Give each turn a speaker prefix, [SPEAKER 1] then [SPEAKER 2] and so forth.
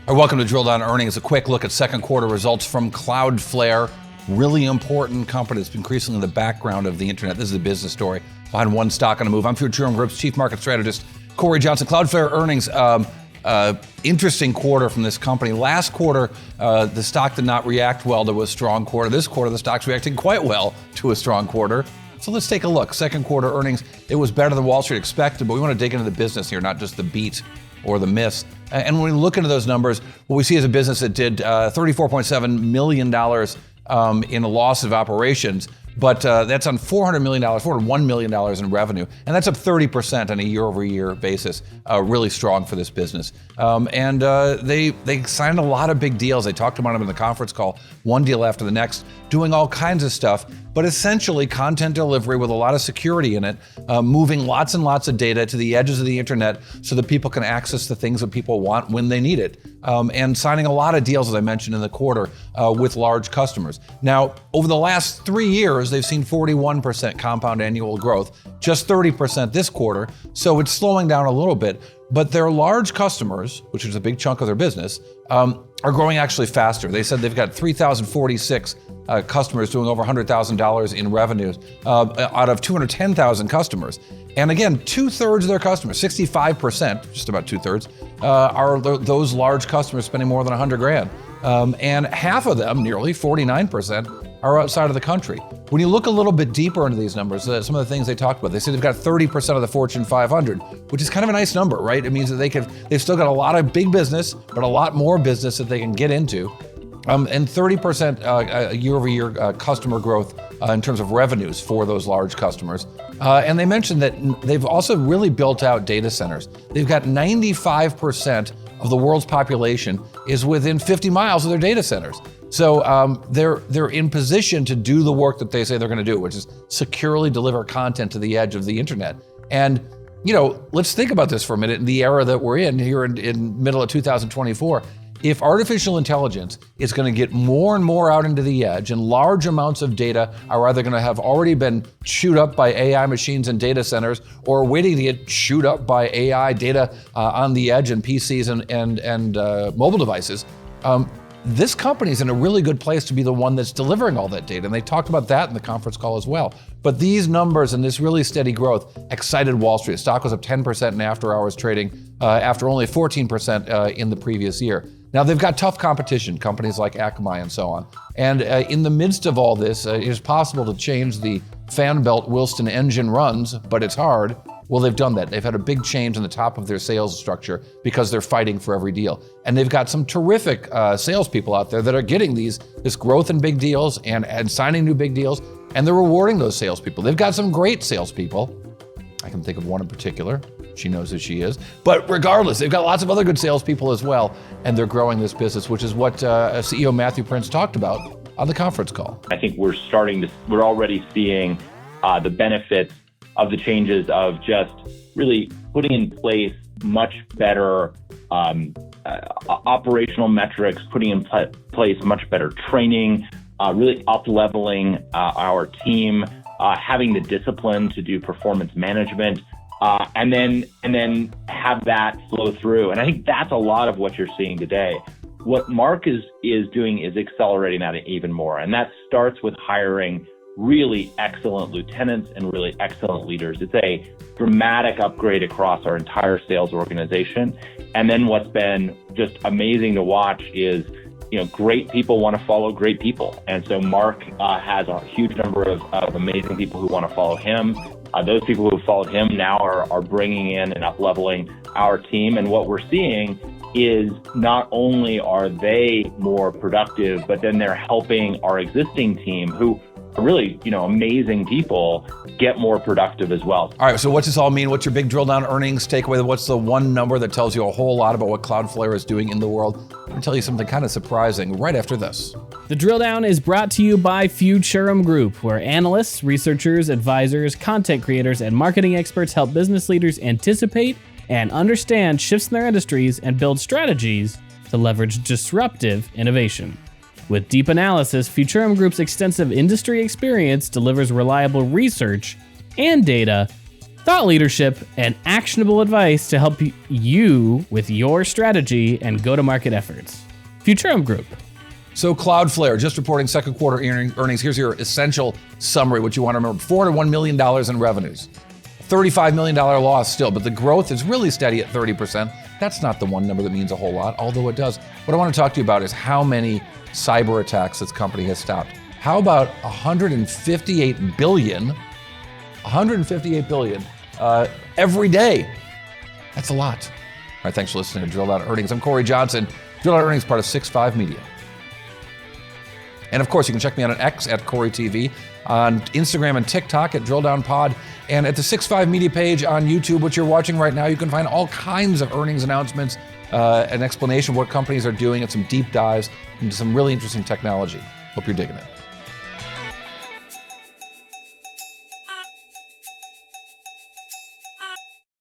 [SPEAKER 1] Welcome to Drill Down Earnings. A quick look at second quarter results from Cloudflare. Really important company that's increasingly in the background of the internet. This is a business story behind one stock on a move. I'm Futurum Group's chief market strategist, Cory Johnson. Cloudflare earnings, interesting quarter from this company. Last quarter, the stock did not react well to a strong quarter. This quarter, the stock's reacting quite well to a strong quarter. So let's take a look. Second quarter earnings, it was better than Wall Street expected, but we want to dig into the business here, not just the beat or the miss. And when we look into those numbers, what we see is a business that did $34.7 million in a loss of operations, but that's on $401 million in revenue, and that's up 30% on a year-over-year basis. Really strong for this business. And they signed a lot of big deals. They talked about them in the conference call, one deal after the next, doing all kinds of stuff, but essentially content delivery with a lot of security in it, moving lots and lots of data to the edges of the internet so that people can access the things that people want when they need it. And signing a lot of deals, as I mentioned in the quarter, with large customers. Now, over the last 3 years, they've seen 41% compound annual growth, just 30% this quarter, so it's slowing down a little bit. But their large customers, which is a big chunk of their business, are growing actually faster. They said they've got 3,046 customers doing over $100,000 in revenues out of 210,000 customers. And again, 2/3 of their customers, 65%, just about 2/3, are those large customers spending more than $100,000. And half of them, nearly 49%, are outside of the country. When you look a little bit deeper into these numbers, some of the things they talked about, they say they've got 30% of the Fortune 500, which is kind of a nice number, right? It means that they've still got a lot of big business, but a lot more business that they can get into. And 30% year-over-year customer growth in terms of revenues for those large customers. And they mentioned that they've also really built out data centers. They've got 95% of the world's population is within 50 miles of their data centers. So they're in position to do the work that they say they're going to do, which is securely deliver content to the edge of the internet. And let's think about this for a minute in the era that we're in here in middle of 2024. If artificial intelligence is going to get more and more out into the edge, and large amounts of data are either going to have already been chewed up by AI machines and data centers, or waiting to get chewed up by AI data on the edge and PCs and mobile devices, this company's in a really good place to be the one that's delivering all that data. And they talked about that in the conference call as well. But these numbers and this really steady growth excited Wall Street. The stock was up 10% in after-hours trading after only 14% in the previous year. Now, they've got tough competition, companies like Akamai and so on. And in the midst of all this, it is possible to change the fan belt whilst an engine runs, but it's hard. Well, they've done that. They've had a big change on the top of their sales structure because they're fighting for every deal. And they've got some terrific salespeople out there that are getting this growth in big deals and signing new big deals, and they're rewarding those salespeople. They've got some great salespeople. I can think of one in particular. She knows who she is. But regardless, they've got lots of other good salespeople as well, and they're growing this business, which is what CEO Matthew Prince talked about on the conference call.
[SPEAKER 2] I think we're already seeing the benefits of the changes of just really putting in place much better operational metrics, putting in place much better training, really up-leveling our team, having the discipline to do performance management, and then have that flow through. And I think that's a lot of what you're seeing today. What Mark is doing is accelerating that even more. And that starts with hiring really excellent lieutenants and really excellent leaders. It's a dramatic upgrade across our entire sales organization. And then what's been just amazing to watch is, great people want to follow great people. And so Mark has a huge number of amazing people who want to follow him. Those people who have followed him now are bringing in and up-leveling our team. And what we're seeing is not only are they more productive, but then they're helping our existing team, who are really, amazing people, get more productive as well.
[SPEAKER 1] All right, so what's this all mean? What's your big drill down earnings takeaway? What's the one number that tells you a whole lot about what Cloudflare is doing in the world? I'm going to tell you something kind of surprising right after this.
[SPEAKER 3] The drill down is brought to you by Futurum Group, where analysts, researchers, advisors, content creators, and marketing experts help business leaders anticipate and understand shifts in their industries and build strategies to leverage disruptive innovation. With deep analysis, Futurum Group's extensive industry experience delivers reliable research and data thought leadership, and actionable advice to help you with your strategy and go-to-market efforts. Futurum Group.
[SPEAKER 1] So Cloudflare, just reporting second quarter earnings. Here's your essential summary, what you want to remember. $401 million in revenues. $35 million loss still, but the growth is really steady at 30%. That's not the one number that means a whole lot, although it does. What I want to talk to you about is how many cyber attacks this company has stopped. How about 158 billion every day? That's a lot. All right, thanks for listening to Drill Down Earnings. I'm Cory Johnson. Drill Down Earnings, part of 6.5 Media. And of course, you can check me out on X at Cory TV, on Instagram and TikTok at Drill Down Pod, and at the 6.5 Media page on YouTube, which you're watching right now. You can find all kinds of earnings announcements, an explanation of what companies are doing, and some deep dives into some really interesting technology. Hope you're digging it.